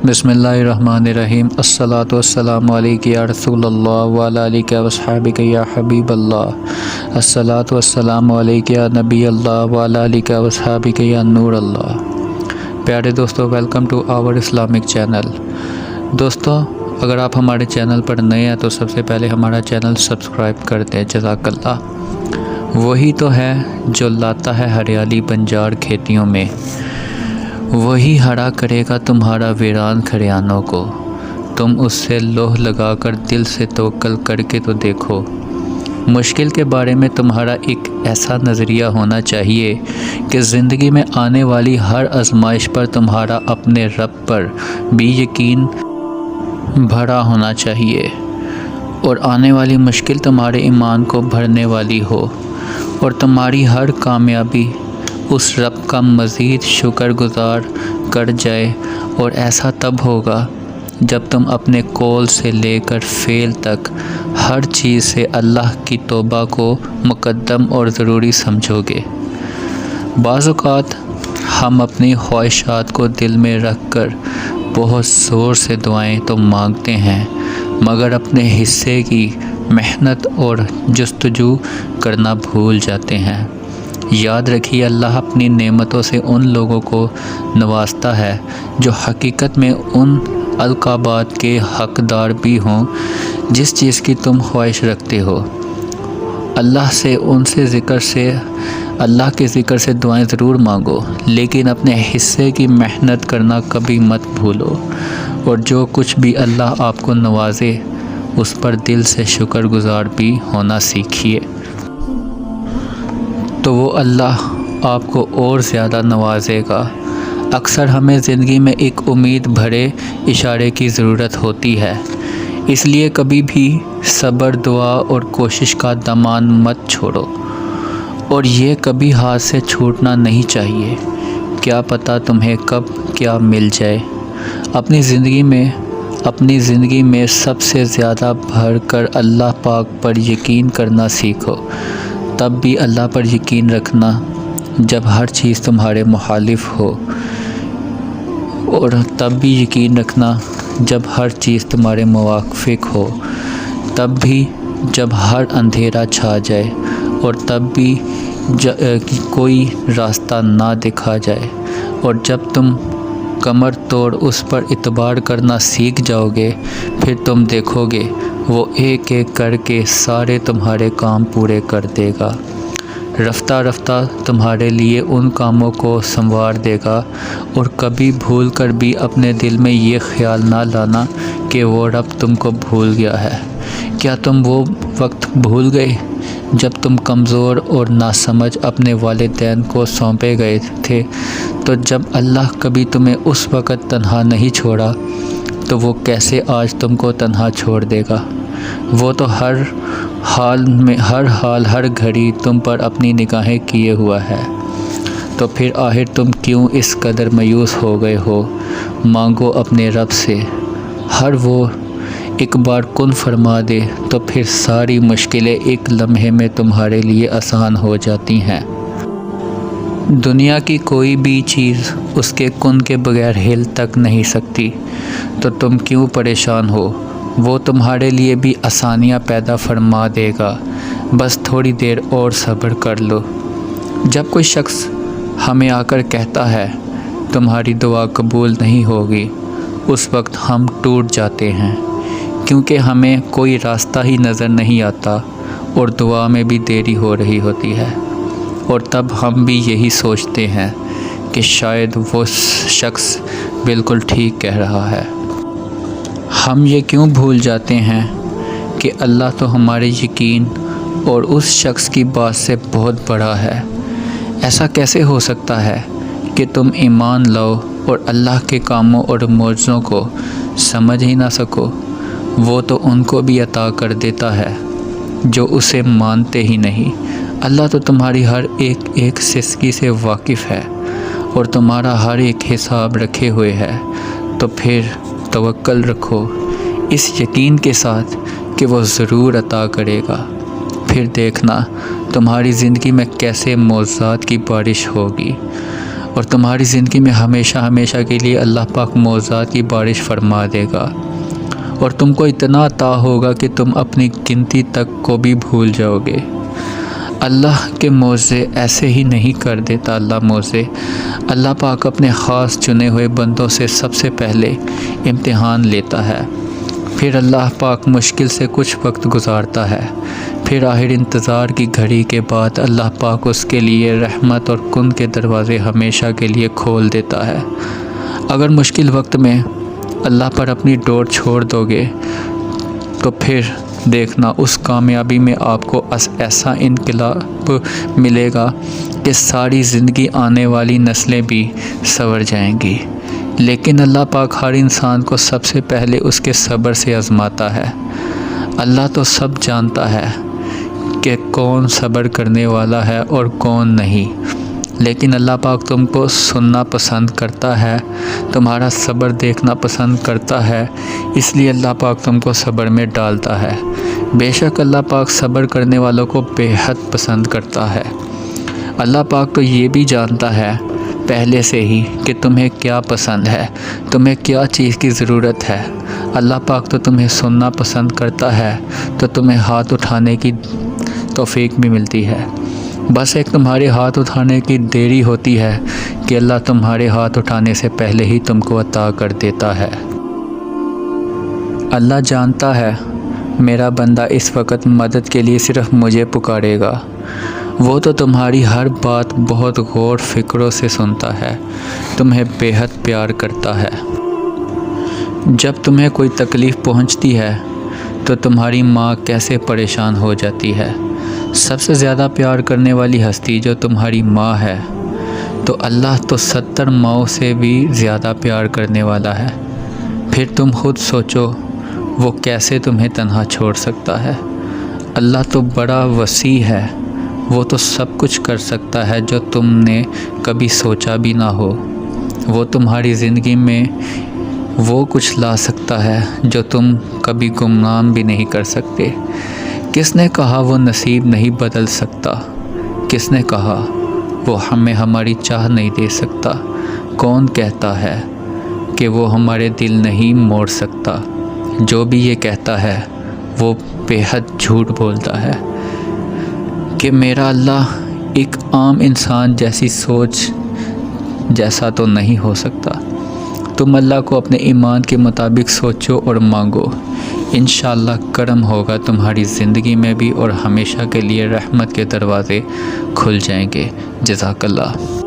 بسم اللہ الرحمن الرحیم۔ الصلاۃ والسلام علیک یا رسول اللہ وعلی آلک واصحابک یا حبیب اللہ۔ الصلاۃ والسلام علیک یا نبی اللہ وعلی آلک واصحابک یا نور اللہ۔ پیارے دوستو، welcome to our Islamic channel. دوستو، اگر آپ ہمارے چینل پر نئے ہیں تو سب سے پہلے ہمارا چینل سبسکرائب کر دیں، جزاک اللہ۔ وہی تو ہے جو لاتا ہے ہریالی بنجار کھیتیوں میں، وہی ہرا کرے گا تمہارا ویران کھریانوں کو۔ تم اس سے لوح لگا کر دل سے توکل کر کے تو دیکھو۔ مشکل کے بارے میں تمہارا ایک ایسا نظریہ ہونا چاہیے کہ زندگی میں آنے والی ہر آزمائش پر تمہارا اپنے رب پر بھی یقین بھرا ہونا چاہیے، اور آنے والی مشکل تمہارے ایمان کو بھرنے والی ہو، اور تمہاری ہر کامیابی اس رب کا مزید شکر گزار کر جائے۔ اور ایسا تب ہوگا جب تم اپنے قول سے لے کر فعل تک ہر چیز سے اللہ کی توبہ کو مقدم اور ضروری سمجھو گے۔ بعض اوقات ہم اپنی خواہشات کو دل میں رکھ کر بہت زور سے دعائیں تو مانگتے ہیں، مگر اپنے حصے کی محنت اور جستجو کرنا بھول جاتے ہیں۔ یاد رکھیے، اللہ اپنی نعمتوں سے ان لوگوں کو نوازتا ہے جو حقیقت میں ان القابات کے حقدار بھی ہوں جس چیز کی تم خواہش رکھتے ہو۔ اللہ کے ذکر سے دعائیں ضرور مانگو، لیکن اپنے حصے کی محنت کرنا کبھی مت بھولو، اور جو کچھ بھی اللہ آپ کو نوازے اس پر دل سے شکر گزار بھی ہونا سیکھیے، تو وہ اللہ آپ کو اور زیادہ نوازے گا۔ اکثر ہمیں زندگی میں ایک امید بھرے اشارے کی ضرورت ہوتی ہے، اس لیے کبھی بھی صبر، دعا اور کوشش کا دامن مت چھوڑو، اور یہ کبھی ہاتھ سے چھوٹنا نہیں چاہیے۔ کیا پتہ تمہیں کب کیا مل جائے۔ اپنی زندگی میں سب سے زیادہ بڑھ کر اللہ پاک پر یقین کرنا سیکھو۔ تب بھی اللہ پر یقین رکھنا جب ہر چیز تمہارے مخالف ہو، اور تب بھی یقین رکھنا جب ہر چیز تمہارے موافق ہو، تب بھی جب ہر اندھیرا چھا جائے، اور تب بھی کوئی راستہ نہ دکھا جائے، اور جب تم کمر توڑ اس پر اعتبار کرنا سیکھ جاؤ گے، پھر تم دیکھو گے وہ ایک ایک کر کے سارے تمہارے کام پورے کر دے گا۔ رفتہ رفتہ تمہارے لیے ان کاموں کو سنوار دے گا، اور کبھی بھول کر بھی اپنے دل میں یہ خیال نہ لانا کہ وہ رب تم کو بھول گیا ہے۔ کیا تم وہ وقت بھول گئے جب تم کمزور اور ناسمجھ اپنے والدین کو سونپے گئے تھے؟ تو جب اللہ کبھی تمہیں اس وقت تنہا نہیں چھوڑا تو وہ کیسے آج تم کو تنہا چھوڑ دے گا؟ وہ تو ہر حال ہر گھڑی تم پر اپنی نگاہیں کیے ہوا ہے۔ تو پھر آخر تم کیوں اس قدر مایوس ہو گئے ہو؟ مانگو اپنے رب سے، ہر وہ ایک بار کن فرما دے تو پھر ساری مشکلیں ایک لمحے میں تمہارے لیے آسان ہو جاتی ہیں۔ دنیا کی کوئی بھی چیز اس کے کن کے بغیر ہل تک نہیں سکتی، تو تم کیوں پریشان ہو؟ وہ تمہارے لیے بھی آسانیاں پیدا فرما دے گا، بس تھوڑی دیر اور صبر کر لو۔ جب کوئی شخص ہمیں آ کر کہتا ہے تمہاری دعا قبول نہیں ہوگی، اس وقت ہم ٹوٹ جاتے ہیں، کیونکہ ہمیں کوئی راستہ ہی نظر نہیں آتا، اور دعا میں بھی دیری ہو رہی ہوتی ہے، اور تب ہم بھی یہی سوچتے ہیں کہ شاید وہ شخص بالکل ٹھیک کہہ رہا ہے۔ ہم یہ کیوں بھول جاتے ہیں کہ اللہ تو ہمارے یقین اور اس شخص کی بات سے بہت بڑا ہے۔ ایسا کیسے ہو سکتا ہے کہ تم ایمان لاؤ اور اللہ کے کاموں اور معجزوں کو سمجھ ہی نہ سکو؟ وہ تو ان کو بھی عطا کر دیتا ہے جو اسے مانتے ہی نہیں۔ اللہ تو تمہاری ہر ایک سسکی سے واقف ہے، اور تمہارا ہر ایک حساب رکھے ہوئے ہے۔ تو پھر توکل رکھو اس یقین کے ساتھ کہ وہ ضرور عطا کرے گا۔ پھر دیکھنا تمہاری زندگی میں کیسے معجزات کی بارش ہوگی، اور تمہاری زندگی میں ہمیشہ ہمیشہ کے لیے اللہ پاک معجزات کی بارش فرما دے گا، اور تم کو اتنا عطا ہوگا کہ تم اپنی گنتی تک کو بھی بھول جاؤ گے۔ اللہ کے معجزے ایسے ہی نہیں کر دیتا اللہ پاک اپنے خاص چنے ہوئے بندوں سے سب سے پہلے امتحان لیتا ہے، پھر اللہ پاک مشکل سے کچھ وقت گزارتا ہے، پھر آخر انتظار کی گھڑی کے بعد اللہ پاک اس کے لیے رحمت اور کن کے دروازے ہمیشہ کے لیے کھول دیتا ہے۔ اگر مشکل وقت میں اللہ پر اپنی ڈور چھوڑ دو گے تو پھر دیکھنا اس کامیابی میں آپ کو ایسا انقلاب ملے گا کہ ساری زندگی آنے والی نسلیں بھی سنور جائیں گی۔ لیکن اللہ پاک ہر انسان کو سب سے پہلے اس کے صبر سے آزماتا ہے۔ اللہ تو سب جانتا ہے کہ کون صبر کرنے والا ہے اور کون نہیں، لیکن اللہ پاک تم کو سننا پسند کرتا ہے، تمہارا صبر دیکھنا پسند کرتا ہے، اس لیے اللہ پاک تم کو صبر میں ڈالتا ہے۔ بے شک اللہ پاک صبر کرنے والوں کو بے حد پسند کرتا ہے۔ اللہ پاک تو یہ بھی جانتا ہے پہلے سے ہی کہ تمہیں کیا پسند ہے، تمہیں کیا چیز کی ضرورت ہے۔ اللہ پاک تو تمہیں سننا پسند کرتا ہے تو تمہیں ہاتھ اٹھانے کی توفیق بھی ملتی ہے، بس ایک تمہارے ہاتھ اٹھانے کی دیری ہوتی ہے کہ اللہ تمہارے ہاتھ اٹھانے سے پہلے ہی تم کو عطا کر دیتا ہے۔ اللہ جانتا ہے میرا بندہ اس وقت مدد کے لیے صرف مجھے پکارے گا، وہ تو تمہاری ہر بات بہت غور فکروں سے سنتا ہے، تمہیں بے حد پیار کرتا ہے۔ جب تمہیں کوئی تکلیف پہنچتی ہے تو تمہاری ماں کیسے پریشان ہو جاتی ہے، سب سے زیادہ پیار کرنے والی ہستی جو تمہاری ماں ہے، تو اللہ تو 70 ماؤں سے بھی زیادہ پیار کرنے والا ہے۔ پھر تم خود سوچو وہ کیسے تمہیں تنہا چھوڑ سکتا ہے۔ اللہ تو بڑا وسیع ہے، وہ تو سب کچھ کر سکتا ہے جو تم نے کبھی سوچا بھی نہ ہو۔ وہ تمہاری زندگی میں وہ کچھ لا سکتا ہے جو تم کبھی گمان بھی نہیں کر سکتے۔ کس نے کہا وہ نصیب نہیں بدل سکتا؟ کس نے کہا وہ ہمیں ہماری چاہ نہیں دے سکتا؟ کون کہتا ہے کہ وہ ہمارے دل نہیں موڑ سکتا؟ جو بھی یہ کہتا ہے وہ بے حد جھوٹ بولتا ہے کہ میرا اللہ ایک عام انسان جیسی سوچ جیسا تو نہیں ہو سکتا۔ تم اللہ کو اپنے ایمان کے مطابق سوچو اور مانگو، انشاءاللہ کرم ہوگا تمہاری زندگی میں بھی، اور ہمیشہ کے لیے رحمت کے دروازے کھل جائیں گے۔ جزاک اللہ۔